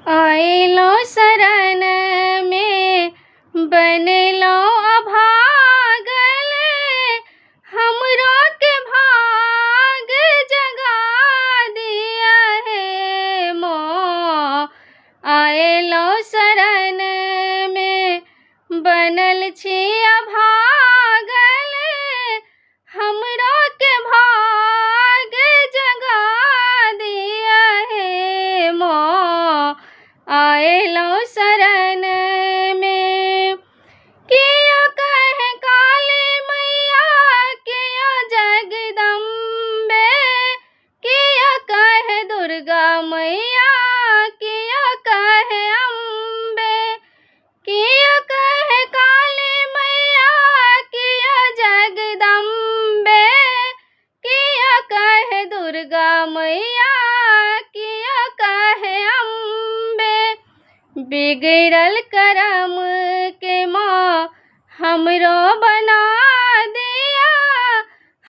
आइलो शरण में बनलो अभागल, हमरो के भाग जगा दिया है मों। आइलो शरण में बनल छी अभागल, हमरो के भाग जगा दिया है मों। आइलो शरण में किया कहे काली मैया, किया जगदम्बे, किया कहे दुर्गा मैया, किया कहे अम्बे, किया कहे काली मैया, किया जगदम्बे, किया कहे दुर्गा मैया, किया कहे अम्बे। बिगड़ल करम के माँ हमरो